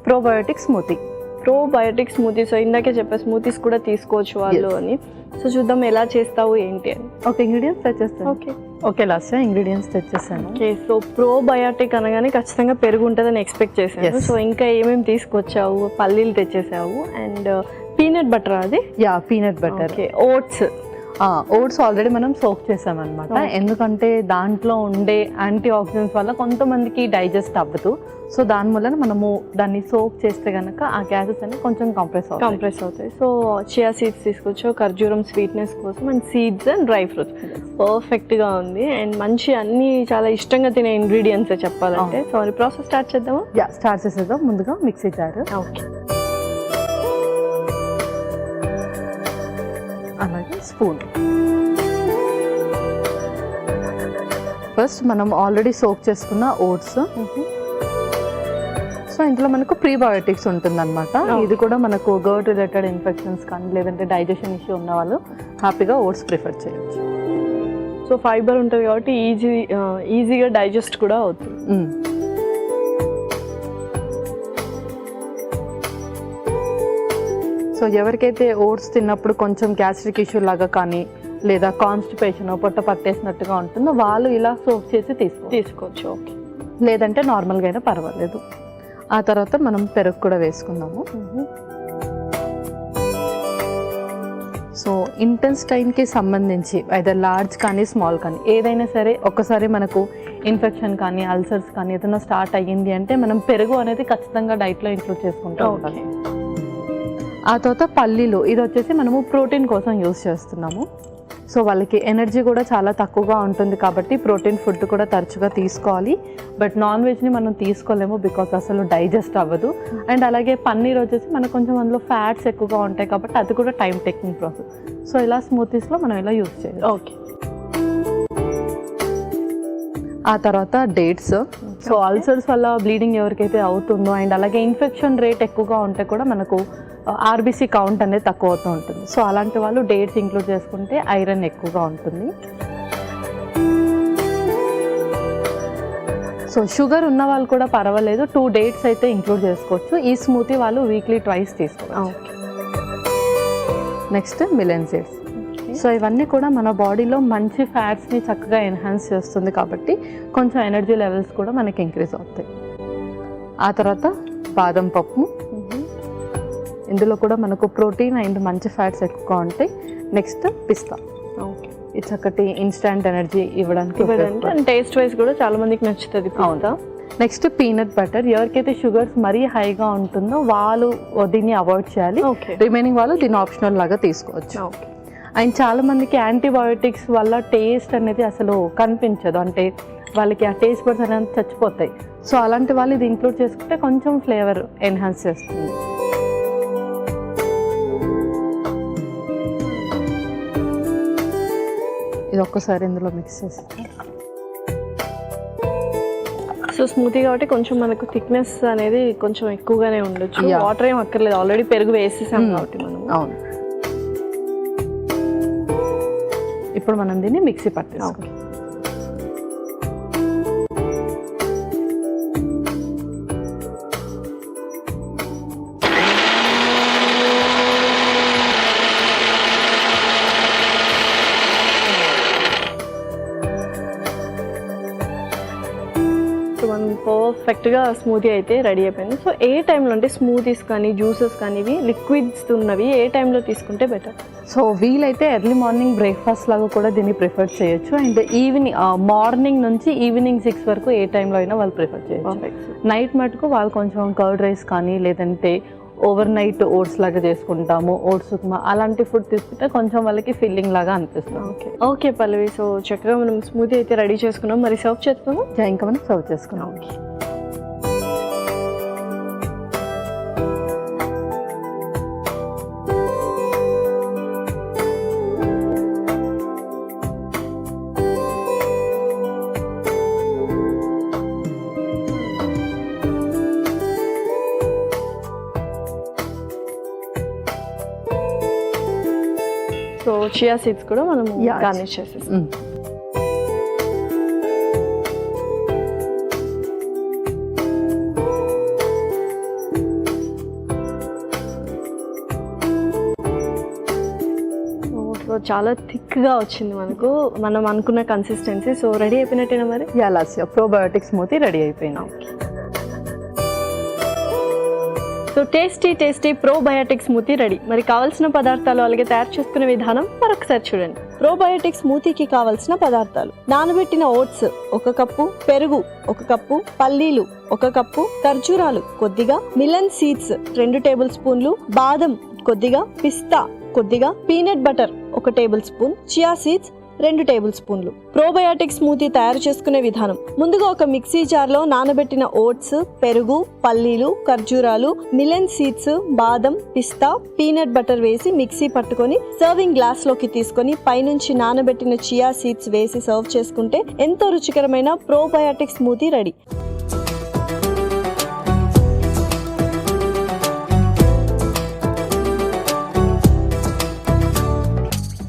Probiotic smoothie. Probiotic smoothie. So ఇందాకే చెప్పా smoothies కూడా తీసుకోవచ్చు వాళ్ళు అని. సో చూద్దాం ఎలా చేస్తావు ఏంటి అని. ఓకే, ఇంగ్రీడియంట్స్ తెచ్చేస్తాను. ఓకే లాస్ట్ ఇంగ్రీడియంట్స్ తెచ్చేస్తాను. ఓకే, సో ప్రోబయోటిక్ అనగానే ఖచ్చితంగా పెరుగు ఉంటుందని ఎక్స్పెక్ట్ చేశాను. సో ఇంకా ఏమేమి తీసుకొచ్చావు? పల్లీలు తెచ్చేసావు అండ్ పీనట్ బటర్. అది పీనట్ బటర్. ఓట్స్ ఆల్రెడీ మనం సోక్ చేసామన్నమాట. ఎందుకంటే దాంట్లో ఉండే యాంటీ ఆక్సిడెంట్స్ వల్ల కొంతమందికి డైజెస్ట్ అవ్వదు. సో దానివల్ల మనము దాన్ని సోక్ చేస్తే కనుక ఆ గ్యాసెస్ అన్ని కొంచెం కంప్రెస్ అవుతాయి. సో చియా సీడ్స్ తీసుకొచ్చు, ఖర్జూరం స్వీట్నెస్ కోసం, and seeds and dry fruits. పర్ఫెక్ట్గా ఉంది అండ్ మంచి అన్ని చాలా ఇష్టంగా తినే ఇంగ్రీడియంట్స్ చెప్పాలంటే. సో అది ప్రాసెస్ స్టార్ట్ చేద్దామా? స్టార్ట్ చేసేద్దాం. ముందుగా మిక్సీ జార్, ఓకే, అలాగే స్పూన్. ఫస్ట్ మనం ఆల్రెడీ సోక్ చేసుకున్న ఓట్స్. సో ఇందులో మనకు ప్రీబయోటిక్స్ ఉంటుందన్నమాట. ఇది కూడా మనకు గర్ట్ రిలేటెడ్ ఇన్ఫెక్షన్స్ కానీ లేదంటే డైజెషన్ ఇష్యూ ఉన్న వాళ్ళు హ్యాపీగా ఓట్స్ ప్రిఫర్ చేయొచ్చు. సో ఫైబర్ ఉంటుంది కాబట్టి ఈజీగా డైజెస్ట్ కూడా అవుతుంది. సో ఎవరికైతే ఓట్స్ తిన్నప్పుడు కొంచెం గ్యాస్ట్రిక్ ఇష్యూ లాగా కానీ లేదా కాన్స్టిపేషన్ పొట్ట పట్టేసినట్టుగా ఉంటుందో వాళ్ళు ఇలా సోక్ చేసి తీసుకోవచ్చు. ఓకే, లేదంటే నార్మల్గా అయినా పర్వాలేదు. ఆ తర్వాత మనం పెరుగు కూడా వేసుకుందాము. సో ఇంటెస్టైన్కి సంబంధించి ఐదర్ లార్జ్ కానీ స్మాల్ కానీ ఏదైనా సరే ఒక్కసారి మనకు ఇన్ఫెక్షన్ కానీ అల్సర్స్ కానీ ఏదైనా స్టార్ట్ అయ్యింది అంటే మనం పెరుగు అనేది ఖచ్చితంగా డైట్లో ఇంక్లూడ్ చేసుకుంటూ ఉంటాం. ఆ తర్వాత పల్లీలు, ఇది వచ్చేసి మనము ప్రోటీన్ కోసం యూస్ చేస్తున్నాము. సో వాళ్ళకి ఎనర్జీ కూడా చాలా తక్కువగా ఉంటుంది కాబట్టి ప్రోటీన్ ఫుడ్ కూడా తరచుగా తీసుకోవాలి. బట్ నాన్ వెజ్ని మనం తీసుకోలేము బికాస్ అసలు డైజెస్ట్ అవ్వదు. అండ్ అలాగే పన్నీర్ వచ్చేసి మనకు కొంచెం అందులో ఫ్యాట్స్ ఎక్కువగా ఉంటాయి కాబట్టి అది కూడా టైం టేకింగ్ ప్రాసెస్. సో ఇలా స్మూతీస్లో మనం ఇలా యూస్ చేయాలి. ఓకే, ఆ తర్వాత డేట్స్. సో అల్సర్స్ వల్ల బ్లీడింగ్ ఎవరికైతే అవుతుందో అండ్ అలాగే ఇన్ఫెక్షన్ రేట్ ఎక్కువగా ఉంటే కూడా మనకు ఆర్బీసీ కౌంట్ అనేది తక్కువ అవుతూ ఉంటుంది. సో అలాంటి వాళ్ళు డేట్స్ ఇంక్లూడ్ చేసుకుంటే ఐరన్ ఎక్కువగా ఉంటుంది. సో షుగర్ ఉన్న వాళ్ళు కూడా పర్వాలేదు, 2 డేట్స్ అయితే ఇంక్లూడ్ చేసుకోవచ్చు. ఈ స్మూతీ వాళ్ళు వీక్లీ ట్వైస్ తీసుకోవచ్చు. Next melon seeds. సో ఇవన్నీ కూడా మన బాడీలో మంచి ఫ్యాట్స్ని చక్కగా ఎన్హాన్స్ చేస్తుంది కాబట్టి కొంచెం ఎనర్జీ లెవెల్స్ కూడా మనకి ఇంక్రీజ్ అవుతాయి. ఆ తర్వాత బాదం పప్పు, ఇందులో కూడా మనకు ప్రోటీన్ అండ్ మంచి ఫ్యాట్స్ ఎక్కువగా ఉంటాయి. నెక్స్ట్ పిస్తా, ఇది చక్కటి ఇన్స్టాంట్ ఎనర్జీ ఇవ్వడానికి అండ్ టేస్ట్ వైజ్ కూడా చాలా మందికి నచ్చుతుంది. అవునా. Next peanut butter. ఎవరికైతే షుగర్స్ మరీ హైగా ఉంటుందో వాళ్ళు దీన్ని అవాయిడ్ చేయాలి. రిమైనింగ్ వాళ్ళు దీన్ని ఆప్షనల్ లాగా తీసుకోవచ్చు. అండ్ చాలా మందికి యాంటీబయోటిక్స్ వల్ల టేస్ట్ అనేది అసలు కనిపించదు, అంటే వాళ్ళకి ఆ టేస్ట్ బడ్స్ అనేది చచ్చిపోతాయి. సో అలాంటి వాళ్ళు ఇది ఇంక్లూడ్ చేసుకుంటే కొంచెం ఫ్లేవర్ ఎన్హాన్స్ చేస్తుంది. ఇది ఒక్కసారి ఇందులో మిక్స్ చేసి. సో స్మూతీ కాబట్టి కొంచెం మనకు థిక్నెస్ అనేది కొంచెం ఎక్కువగానే ఉండొచ్చు. వాటర్ ఏం అక్కర్లేదు, ఆల్రెడీ పెరుగు వేసేసాం కాబట్టి మనం. అవును. ఇప్పుడు మనం దీన్ని మిక్సీ పట్టేసుకోవాలి. మనం పర్ఫెక్ట్గా స్మూతీ అయితే రెడీ అయిపోయింది. సో ఏ టైంలో అంటే స్మూతీస్ కానీ జ్యూసెస్ కానీ ఇవి లిక్విడ్స్ ఉన్నవి ఏ టైంలో తీసుకుంటే బెటర్? సో వీలైతే ఎర్లీ మార్నింగ్ బ్రేక్ఫాస్ట్ లాగా కూడా దీన్ని ప్రిఫర్ చేయొచ్చు. అండ్ ఈవినింగ్ మార్నింగ్ నుంచి ఈవినింగ్ 6 వరకు ఏ టైంలో అయినా వాళ్ళు ప్రిఫర్ చేయొచ్చు. నైట్ మటుకు వాళ్ళు కొంచెం కర్డ్ రైస్ కానీ లేదంటే ఓవర్ నైట్ ఓట్స్ లాగా చేసుకుంటాము, ఓట్స్ ఉప్మా అలాంటి ఫుడ్ తీసుకుంటే కొంచెం వాళ్ళకి ఫీలింగ్ లాగా అనిపిస్తుంది. ఓకే పల్లవి, సో చక్కగా మనం స్మూతీ అయితే రెడీ చేసుకున్నాం. మరి సర్వ్ చేస్తాము? ఇంకా మనం సర్వ్ చేసుకున్నాం. ఓకే, సో చియా సీడ్స్ కూడా మనం గార్నిష్ చేసేస్తాం. సో చాలా థిక్గా వచ్చింది మనకు, మనం అనుకున్న కన్సిస్టెన్సీ. సో రెడీ అయిపోయినట్టేనా మరి? Yeah, Lasya probiotic smoothie ready అయిపోయింది. So tasty probiotic smoothie ready. మరి కావాల్సిన పదార్థాలు అలాగే తయారు చేసుకునే విధానం మరొకసారి చూడండి. ప్రోబయోటిక్ స్మూతీకి కావలసిన పదార్థాలు: నానబెట్టిన ఓట్స్ 1 కప్పు, పెరుగు 1 కప్పు, పల్లీలు 1 కప్పు, ఖర్జూరాలు కొద్దిగా, మిలన్ సీడ్స్ 2 టేబుల్ స్పూన్లు, బాదం కొద్దిగా, పిస్తా కొద్దిగా, peanut butter 1 table spoon, chia seeds 2 table స్పూన్లు. ప్రోబయోటిక్ స్మూతీ తయారు చేసుకునే విధానం: ముందుగా ఒక మిక్సీ జార్లో నానబెట్టిన ఓట్స్, పెరుగు, పల్లీలు, ఖర్జూరాలు, మిలన్ సీడ్స్, బాదం, పిస్తా, పీనట్ బటర్ వేసి మిక్సీ పట్టుకొని సర్వింగ్ గ్లాస్ లోకి తీసుకొని పైనుంచి నానబెట్టిన చియా సీడ్స్ వేసి సర్వ్ చేసుకుంటే ఎంతో రుచికరమైన ప్రోబయోటిక్ స్మూతీ రెడీ.